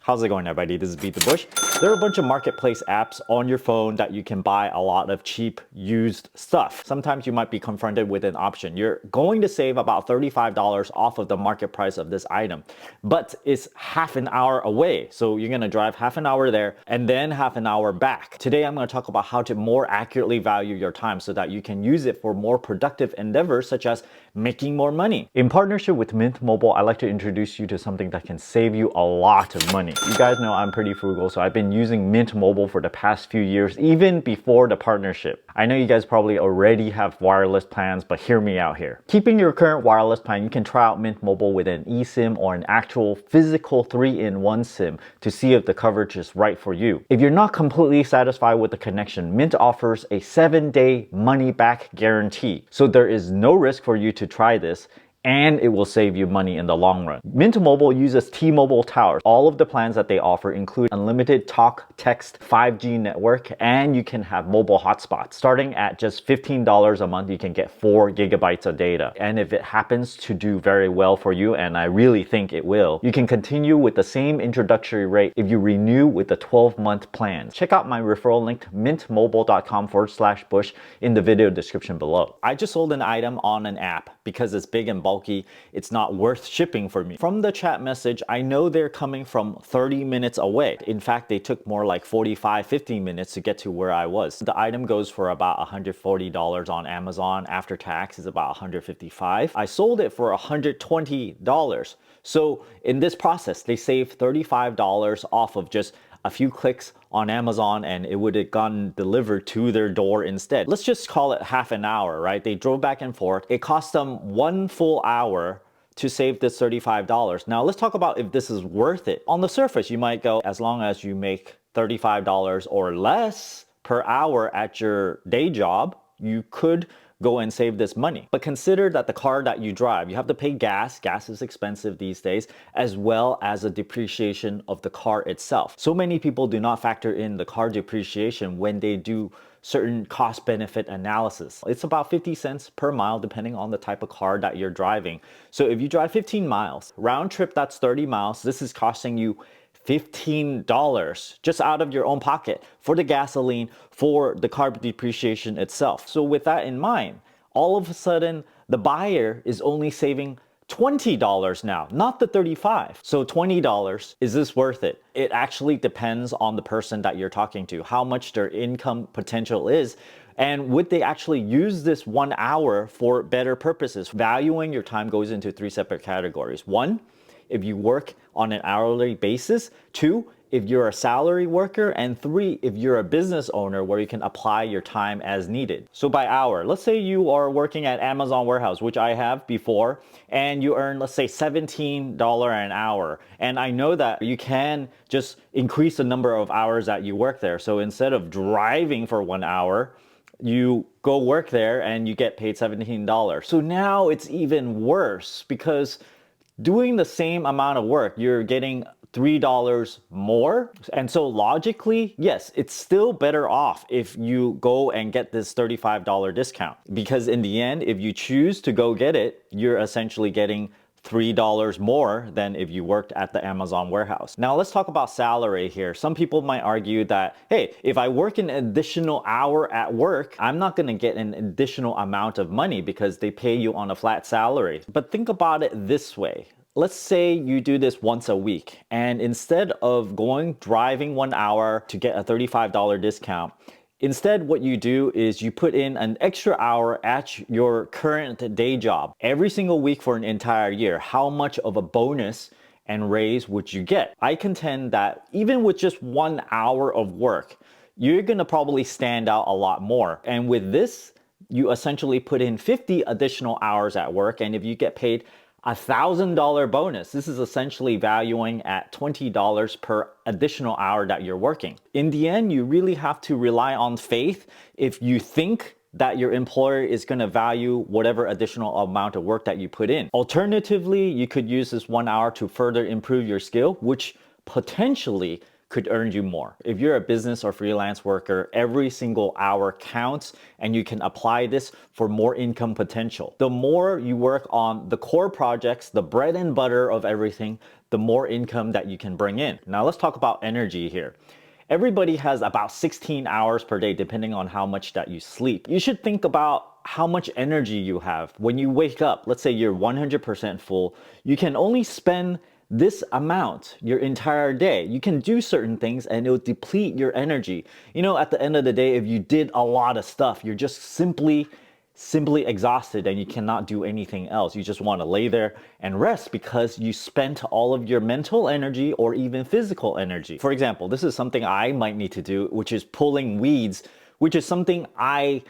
How's it going, everybody? This is BeatTheBush. There are a bunch of marketplace apps on your phone that you can buy a lot of cheap used stuff. Sometimes you might be confronted with an option. You're going to save about $35 off of the market price of this item, but it's half an hour away. So you're gonna drive half an hour there and then half an hour back. Today, I'm gonna talk about how to more accurately value your time so that you can use it for more productive endeavors such as making more money. In partnership with Mint Mobile, I'd like to introduce you to something that can save you a lot of money. You guys know I'm pretty frugal, so I've been using Mint Mobile for the past few years, even before the partnership. I know you guys probably already have wireless plans, but hear me out here. Keeping your current wireless plan, you can try out Mint Mobile with an eSIM or an actual physical 3-in-1 SIM to see if the coverage is right for you. If you're not completely satisfied with the connection, Mint offers a 7-day money-back guarantee. So there is no risk for you to try this, and it will save you money in the long run. Mint Mobile uses T-Mobile towers. All of the plans that they offer include unlimited talk, text, 5G network, and you can have mobile hotspots. Starting at just $15 a month, you can get 4 gigabytes of data. And if it happens to do very well for you, and I really think it will, you can continue with the same introductory rate if you renew with the 12-month plan. Check out my referral link, mintmobile.com/bush in the video description below. I just sold an item on an app because it's big and bulky. It's not worth shipping for me. From the chat message, I know they're coming from 30 minutes away. In fact, they took more like 45-50 minutes to get to where I was. The item goes for about $140 on Amazon. After tax is about $155. I sold it for $120. So in this process, they saved $35 off of just a few clicks on Amazon, and it would have gotten delivered to their door instead. Let's just call it half an hour, right? They drove back and forth. It cost them 1 full hour to save this $35. Now let's talk about if this is worth it. On the surface, you might go, as long as you make $35 or less per hour at your day job, you could go and save this money. But consider that the car that you drive, you have to pay gas. Gas is expensive these days, as well as the depreciation of the car itself. So many people do not factor in the car depreciation when they do certain cost-benefit analysis. It's about 50 cents per mile depending on the type of car that you're driving. So if you drive 15 miles, round trip, that's 30 miles. This is costing you $15 just out of your own pocket for the gasoline, for the car depreciation itself. So with that in mind, all of a sudden, the buyer is only saving $20 now, not the $35. So $20, is this worth it? It actually depends on the person that you're talking to, how much their income potential is, and would they actually use this 1 hour for better purposes? Valuing your time goes into 3 separate categories. 1, if you work on an hourly basis. 2, if you're a salary worker. And 3, if you're a business owner where you can apply your time as needed. So by hour, let's say you are working at Amazon warehouse, which I have before, and you earn, let's say $17 an hour. And I know that you can just increase the number of hours that you work there. So instead of driving for 1 hour, you go work there and you get paid $17. So now it's even worse because doing the same amount of work, you're getting $3 more. And so logically, yes, it's still better off if you go and get this $35 discount. Because in the end, if you choose to go get it, you're essentially getting $3 more than if you worked at the Amazon warehouse. Now let's talk about salary here. Some people might argue that, hey, if I work an additional hour at work, I'm not gonna get an additional amount of money because they pay you on a flat salary. But think about it this way. Let's say you do this once a week, and instead of driving 1 hour to get a $35 discount, instead, what you do is you put in an extra hour at your current day job. Every single week for an entire year, how much of a bonus and raise would you get? I contend that even with just 1 hour of work, you're gonna probably stand out a lot more. And with this, you essentially put in 50 additional hours at work, and if you get paid $1,000 bonus. This is essentially valuing at $20 per additional hour that you're working. In the end, you really have to rely on faith if you think that your employer is going to value whatever additional amount of work that you put in. Alternatively, you could use this 1 hour to further improve your skill, which potentially could earn you more. If you're a business or freelance worker, every single hour counts and you can apply this for more income potential. The more you work on the core projects, the bread and butter of everything, the more income that you can bring in. Now let's talk about energy here. Everybody has about 16 hours per day depending on how much that you sleep. You should think about how much energy you have. When you wake up, let's say you're 100% full, you can only spend this amount your entire day. You can do certain things and it'll deplete your energy. You know, at the end of the day, if you did a lot of stuff, you're just simply exhausted and you cannot do anything else. You just want to lay there and rest because you spent all of your mental energy or even physical energy. For example, this is something I might need to do, which is pulling weeds, which is something I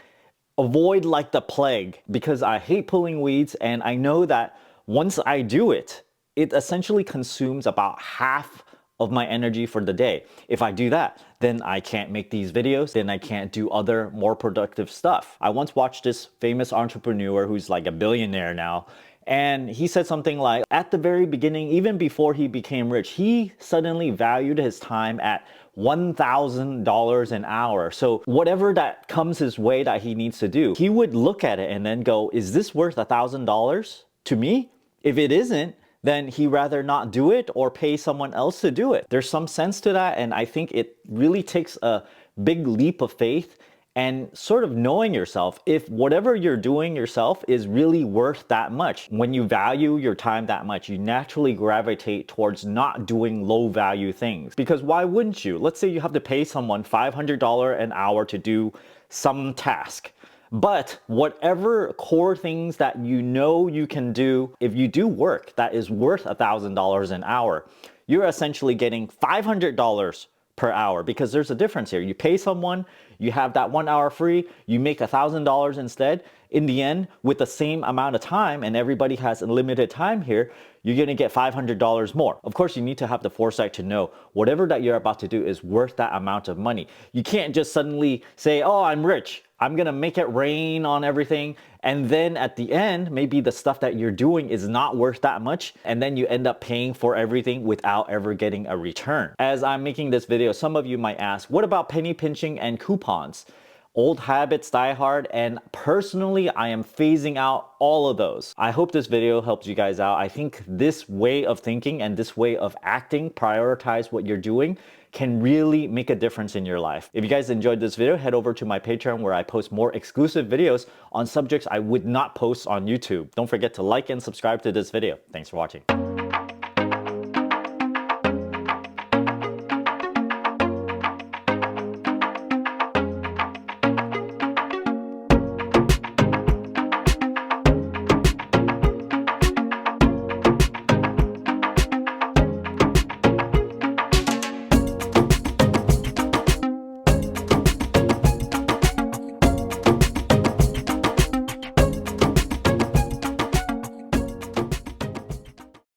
avoid like the plague because I hate pulling weeds, and I know that once I do it, it essentially consumes about half of my energy for the day. If I do that, then I can't make these videos, then I can't do other more productive stuff. I once watched this famous entrepreneur who's like a billionaire now, and he said something like, at the very beginning, even before he became rich, he suddenly valued his time at $1,000 an hour. So whatever that comes his way that he needs to do, he would look at it and then go, is this worth $1,000 to me? If it isn't, then he rather not do it or pay someone else to do it. There's some sense to that, and I think it really takes a big leap of faith and sort of knowing yourself if whatever you're doing yourself is really worth that much. When you value your time that much, you naturally gravitate towards not doing low value things. Because why wouldn't you? Let's say you have to pay someone $500 an hour to do some task. But whatever core things that you know you can do, if you do work that is worth $1,000 an hour, you're essentially getting $500 per hour, because there's a difference here. You pay someone, you have that 1 hour free, you make $1,000 instead. In the end, with the same amount of time, and everybody has unlimited time here, you're gonna get $500 more. Of course, you need to have the foresight to know whatever that you're about to do is worth that amount of money. You can't just suddenly say, oh, I'm rich, I'm gonna make it rain on everything, and then at the end, maybe the stuff that you're doing is not worth that much, and then you end up paying for everything without ever getting a return. As I'm making this video, some of you might ask, what about penny pinching and coupons? Old habits die hard, and personally, I am phasing out all of those. I hope this video helps you guys out. I think this way of thinking and this way of acting, prioritize what you're doing, can really make a difference in your life. If you guys enjoyed this video, head over to my Patreon where I post more exclusive videos on subjects I would not post on YouTube. Don't forget to like and subscribe to this video. Thanks for watching.